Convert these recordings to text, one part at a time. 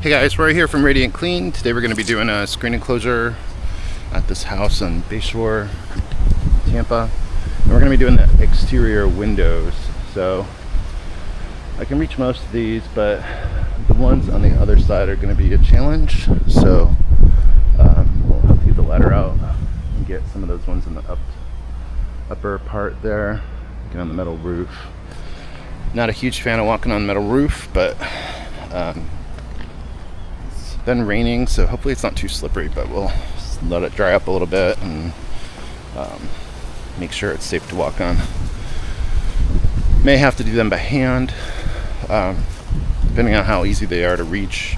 Hey guys, we're here from Radiant Clean. Today we're going to be doing a screen enclosure at this house on Bayshore, Tampa. And we're going to be doing the exterior windows. So I can reach most of these, but the ones on the other side are going to be a challenge. So we'll have to get the ladder out and get some of those ones in the upper part there. Get on the metal roof. Not a huge fan of walking on the metal roof, but it's been raining, so hopefully it's not too slippery, but we'll let it dry up a little bit and make sure it's safe to walk on. May have to do them by hand, depending on how easy they are to reach.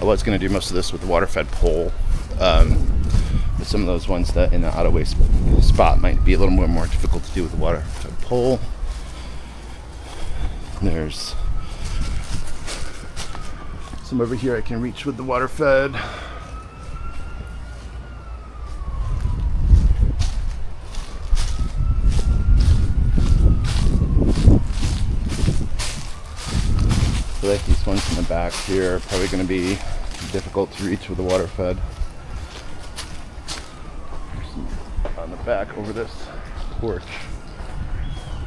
I was going to do most of this with the water-fed pole, but some of those ones that in the out-of-way spot might be a little more difficult to do with the water-fed pole. There's some over here I can reach with the water fed. So like these ones in the back here are probably going to be difficult to reach with the water fed. There's some on the back over this porch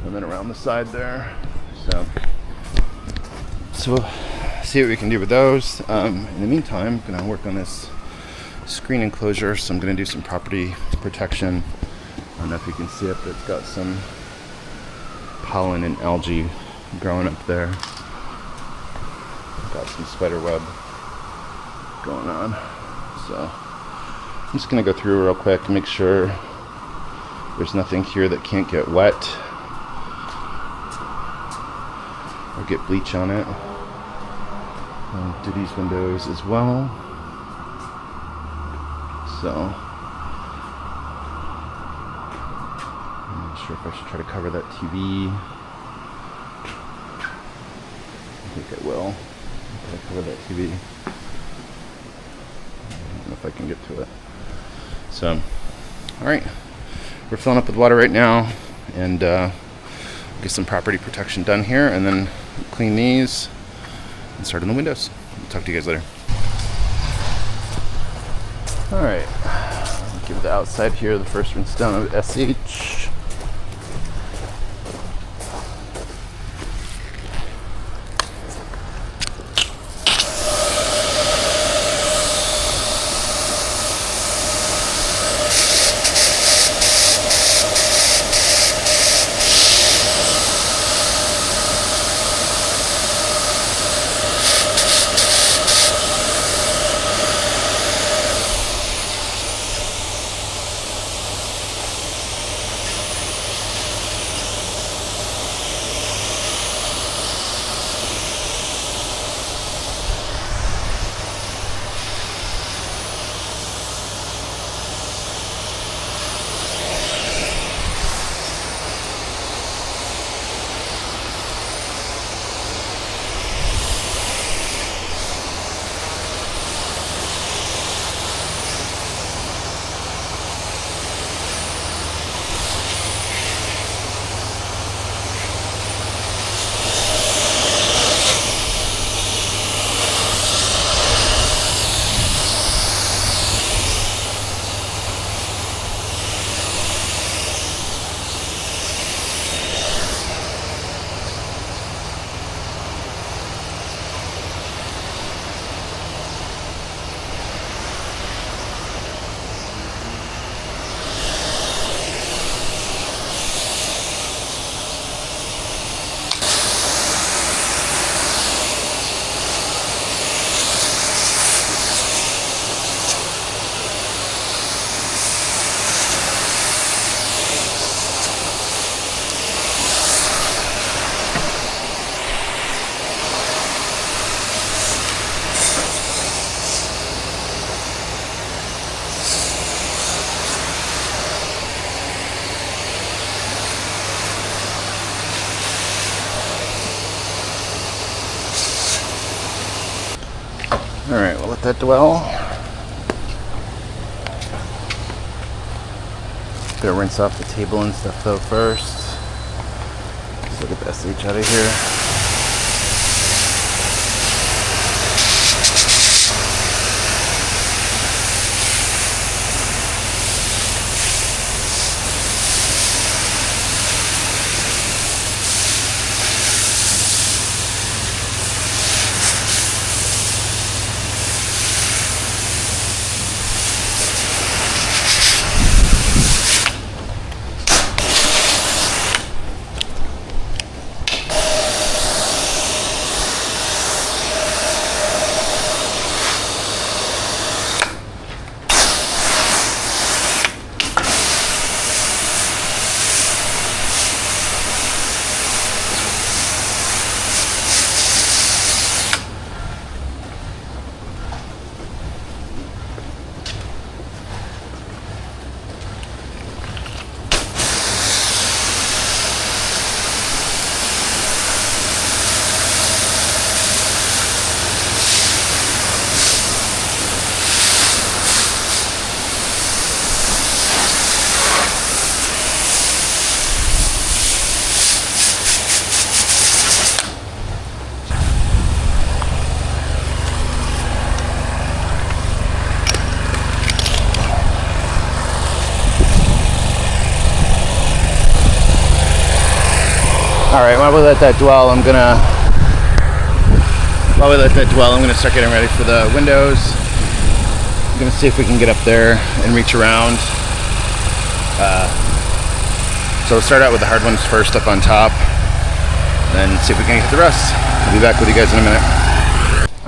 and then around the side there. So we'll see what we can do with those. In the meantime, I'm going to work on this screen enclosure. So I'm going to do some property protection. I don't know if you can see it, but it's got some pollen and algae growing up there. Got some spider web going on. So I'm just going to go through real quick and make sure there's nothing here that can't get wet or get bleach on it. I'll do these windows as well. So I'm not sure if I should try to cover that TV. I think I will. Try to cover that TV. I don't know if I can get to it. So, alright. We're filling up with water right now and get some property protection done here and then clean these and start on the windows. I'll talk to you guys later. Alright, give the outside here the first rinse down of SH. Alright, we'll let that dwell. Gonna rinse off the table and stuff though first. So get the SH out of here. Alright, while we let that dwell, I'm gonna start getting ready for the windows. I'm gonna see if we can get up there and reach around. So we'll start out with the hard ones first up on top, then see if we can get the rest. I'll be back with you guys in a minute.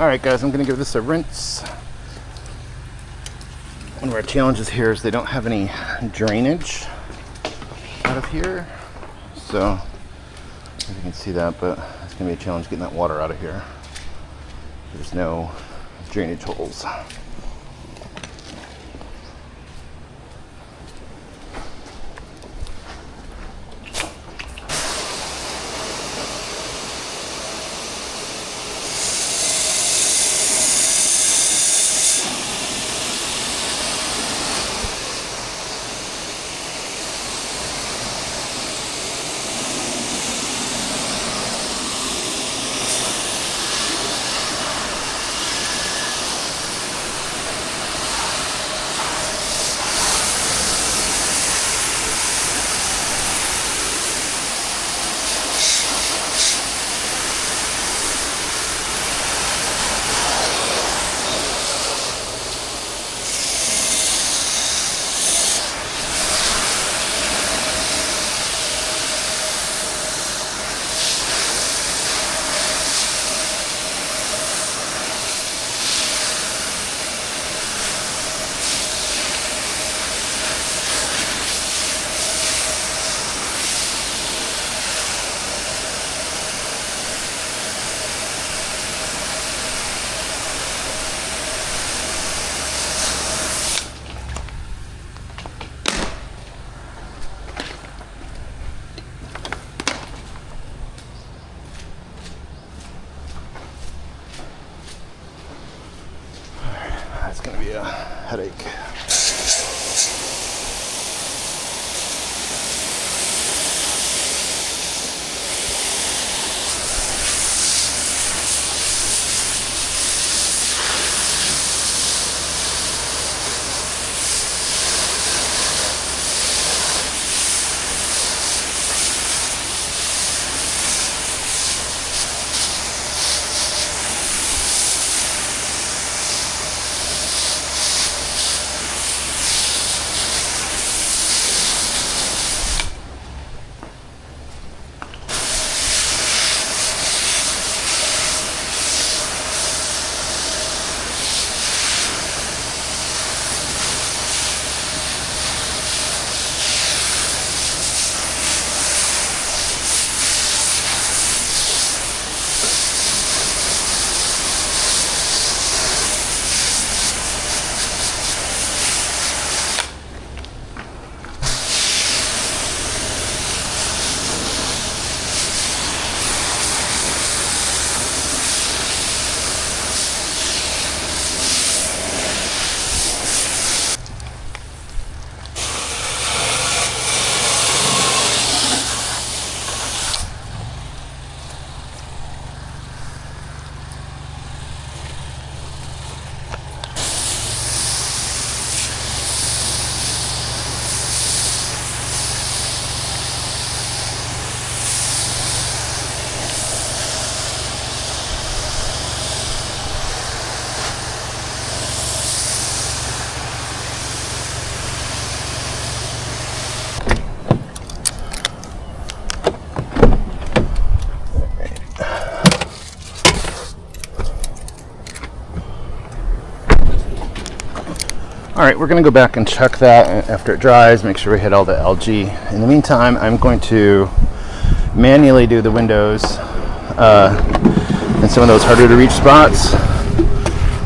Alright guys, I'm gonna give this a rinse. One of our challenges here is they don't have any drainage out of here. So, I don't know if you can see that, but it's gonna be a challenge getting that water out of here. There's no drainage holes. It's gonna be a headache. Alright, we're going to go back and check that after it dries, make sure we hit all the algae. In the meantime, I'm going to manually do the windows in some of those harder to reach spots,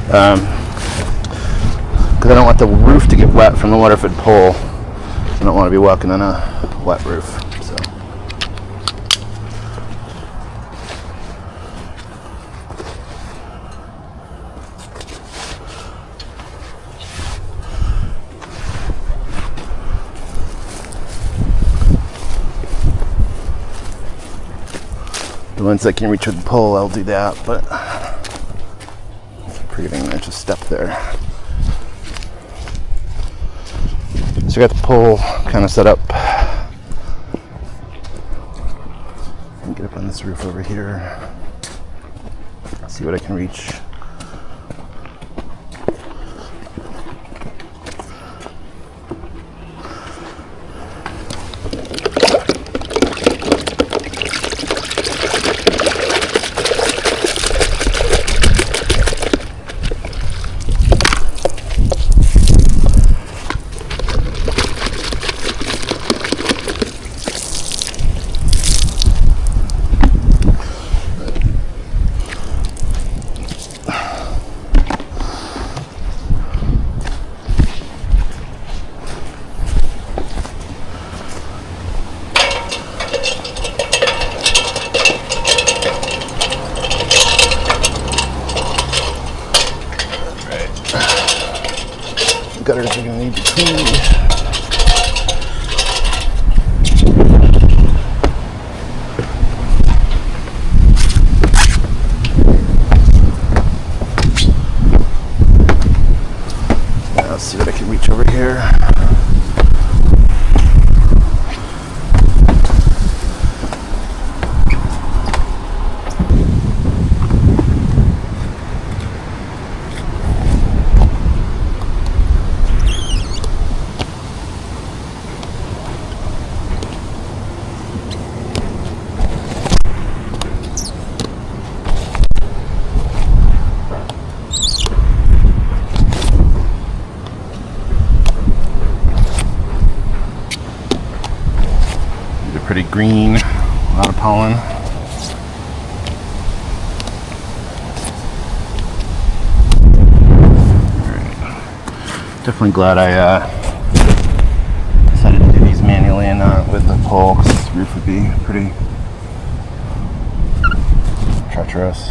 because I don't want the roof to get wet from the water-fed pole. I don't want to be walking on a wet roof. So. The ones that can reach with the pole, I'll do that, but forgetting there's a step there. So I got the pole kind of set up. And get up on this roof over here. See what I can reach. Gutters are going to need to be cleaned. Now let's see what I can reach over here. Pretty green, a lot of pollen. Alright. Definitely glad I decided to do these manually and not with the pole, because this roof would be pretty treacherous.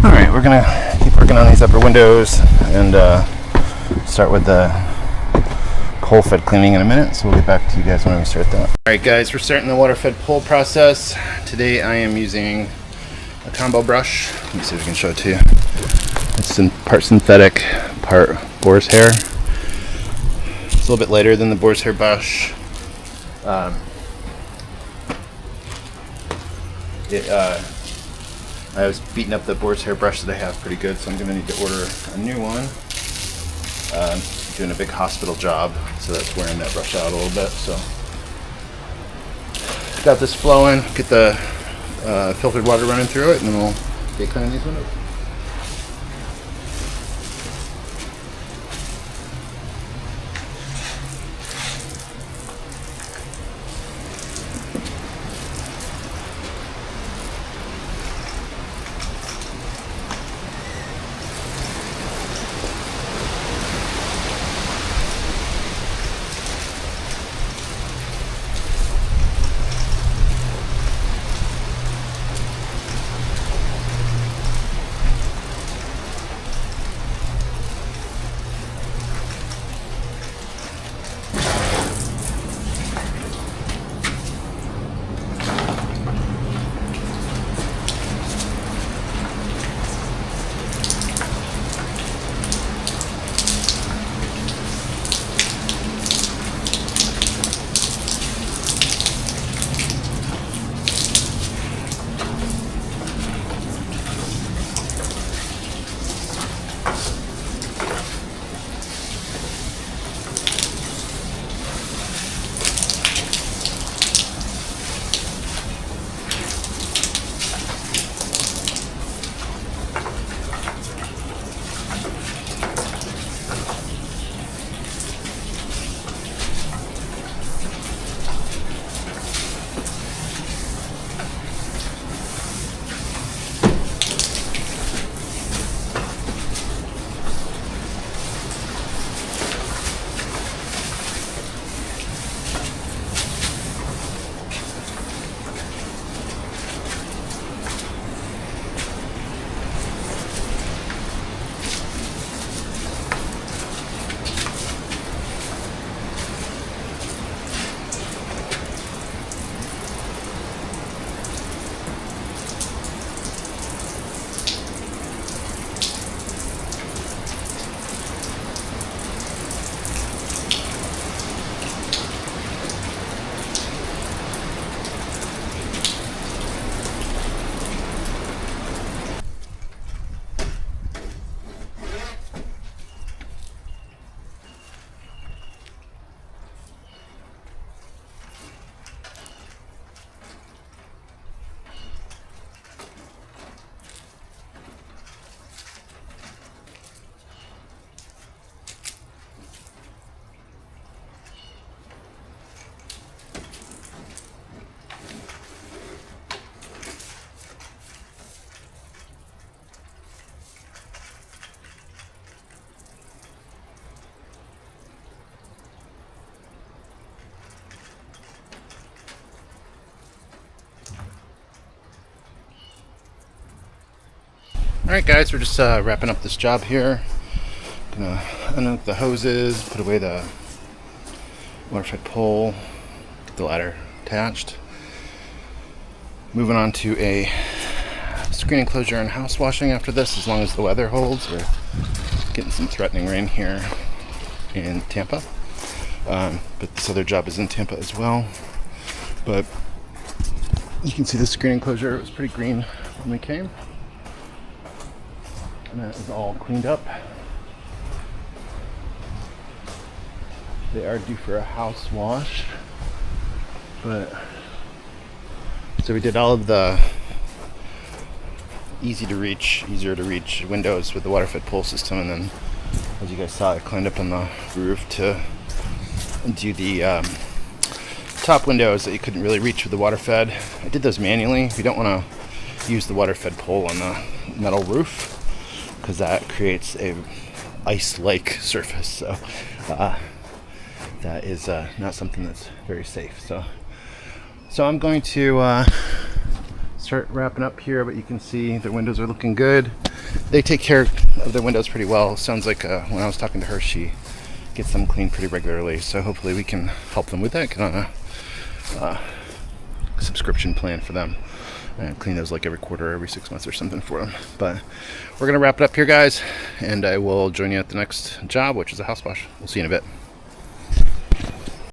All right, we're gonna keep working on these upper windows and start with the pole fed cleaning in a minute. So we'll get back to you guys when we start that. All right, guys, we're starting the water fed pole process. Today I am using a combo brush. Let me see if we can show it to you. It's part synthetic, part boar's hair. It's a little bit lighter than the boar's hair brush. I was beating up the boar's hair brush that I have pretty good, so I'm gonna need to order a new one. Doing a big hospital job, so that's wearing that brush out a little bit. So got this flowing, get the filtered water running through it, and then we'll get cleaning these windows. Alright guys, we're just wrapping up this job here. Gonna unhook the hoses, put away the water fed pole, get the ladder attached. Moving on to a screen enclosure and house washing after this, as long as the weather holds. We're getting some threatening rain here in Tampa. But this other job is in Tampa as well. But you can see the screen enclosure, it was pretty green when we came. And that is all cleaned up. They are due for a house wash. But so we did all of the easier to reach windows with the water fed pole system, and then as you guys saw, I climbed up on the roof to do the top windows that you couldn't really reach with the water fed. I did those manually. We don't want to use the water fed pole on the metal roof because that creates a ice-like surface. So that is not something that's very safe. So I'm going to start wrapping up here, but you can see the windows are looking good. They take care of their windows pretty well. Sounds like when I was talking to her, she gets them cleaned pretty regularly. So hopefully we can help them with that. Get on a subscription plan for them and clean those like every quarter, every 6 months or something for them. But we're gonna wrap it up here, guys, and I will join you at the next job, which is a house wash. We'll see you in a bit.